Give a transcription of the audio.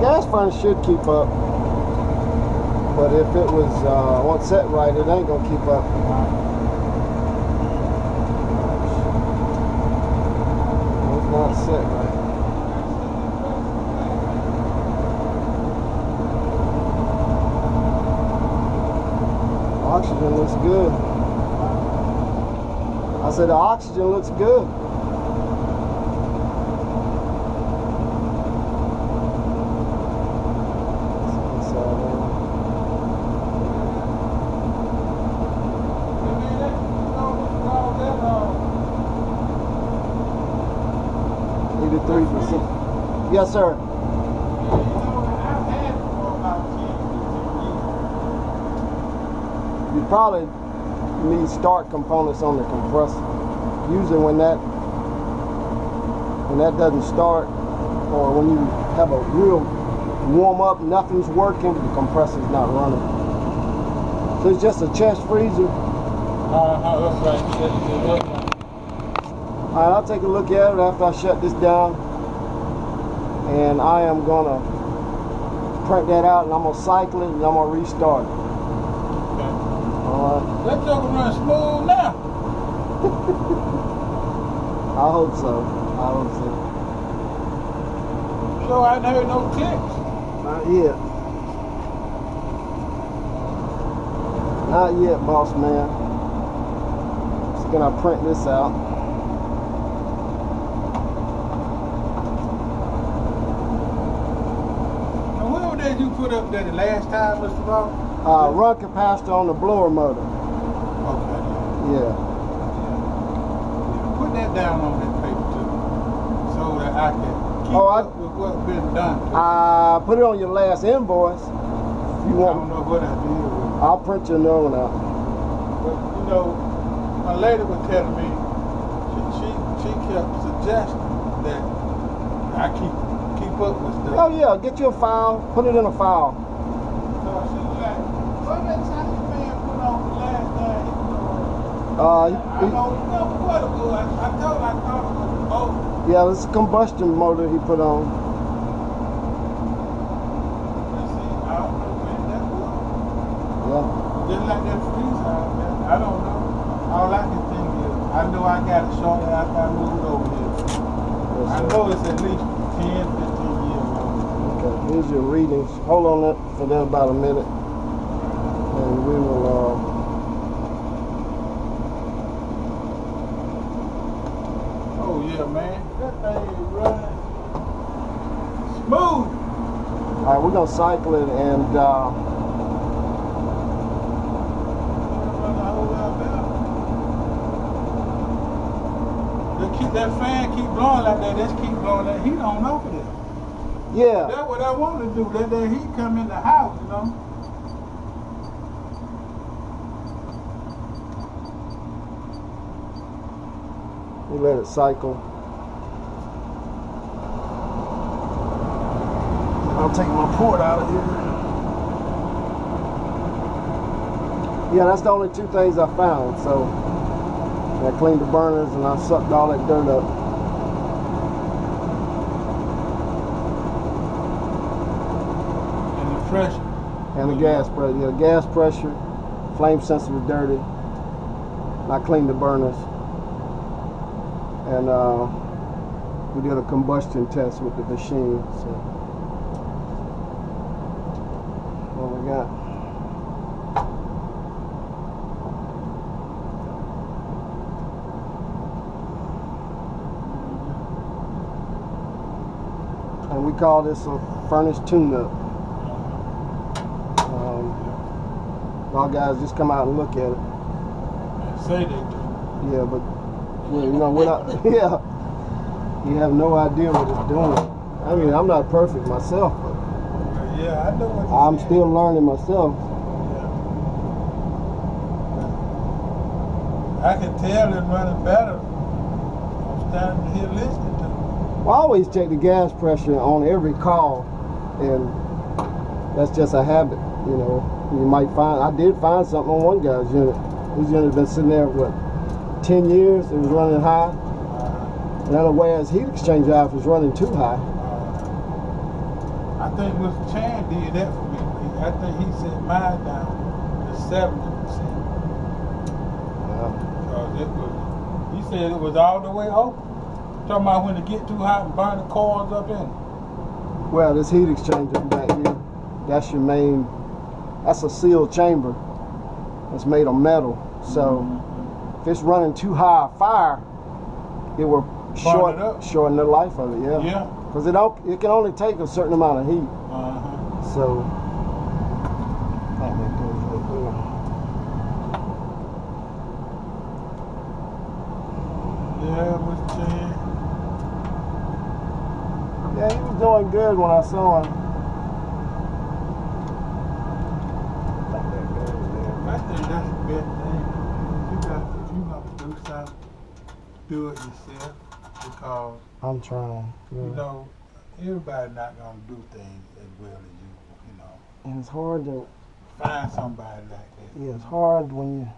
gas furnace should keep up. But if it was wasn't set right, it ain't gonna keep up. It's not set right. Oxygen looks good. I said the oxygen looks good. Yes, sir. You probably need start components on the compressor. Usually when that doesn't start, or when you have a real warm up, nothing's working, the compressor's not running. So it's just a chest freezer. Alright, I'll take a look at it after I shut this down. And I am gonna print that out, and I'm gonna cycle it, and I'm gonna restart it. Okay. Alright. That joker run smooth now. I hope so. I hope so. So I ain't heard no clicks. Not yet. Not yet, boss man. Just gonna print this out. You put up there the last time, Mr. Ross? Run capacitor on the blower motor. Okay. Yeah. Put that down on that paper too, so that I can keep up with what's been done. Put it on your last invoice. If you want. I don't know what I did with it. I'll print your new one out. But you know, my lady was telling me, she kept suggesting that I keep up with stuff. Oh yeah, get you a file, put it in a file. So she was like, what that Chinese man put on the last time he put on? I know what it was. I thought it was the motor. Yeah, it's a combustion motor he put on. Let's see, I don't know when that was. Yeah. Just like that freezer out there. I don't know. All I can think is, I know I got it shortly after I moved over here. Yes, I know it's at least 10, 15 years old. Okay, here's your readings. Hold on that for that about a minute. And we will oh yeah, man. That thing is running smooth. Alright, we're gonna cycle it and that fan keep blowing like that, just keep blowing that heat on off of it. yeah. That's what I want to do. Let that heat come in the house, you know. We let it cycle. I'll take my port out of here. Yeah, that's the only two things I found, so I cleaned the burners and I sucked all that dirt up. And the pressure. And the gas pressure. Yeah, gas pressure, flame sensor was dirty. And I cleaned the burners. And we did a combustion test with the machine. So what we got? And we call this a furnace tune-up. Our guys just come out and look at it. Say they do. Yeah, but you know, we're not. Yeah, you have no idea what it's doing. I mean, I'm not perfect myself, but yeah, I know what you're I'm saying. still learning myself. Yeah. I can tell it's running better. I'm standing here listening to it. Well, I always check the gas pressure on every call, and that's just a habit, you know. You might find, I did find something on one guy's unit. His unit had been sitting there, what, 10 years, it was running high. And otherwise, heat exchanger off was running too high. I think Mr. Chan did that for me. I think he set mine down to 70%. Because it was, he said it was all the way open. Talking about when it get too hot and burn the coils up in it. Well, this heat exchanger back here, that's your main, that's a sealed chamber. It's made of metal. So if it's running too high a fire, it will shorten the life of it, yeah. Yeah. Because it can only take a certain amount of heat. So I think that goes right there. Yeah, Mr. Chan. Yeah, he was doing good when I saw him. I think that's the best thing. If you gonna do something, do it yourself. Because I'm trying. Yeah. you know, everybody not gonna do things as well as you. You know, And it's hard to find somebody like that. it's hard when you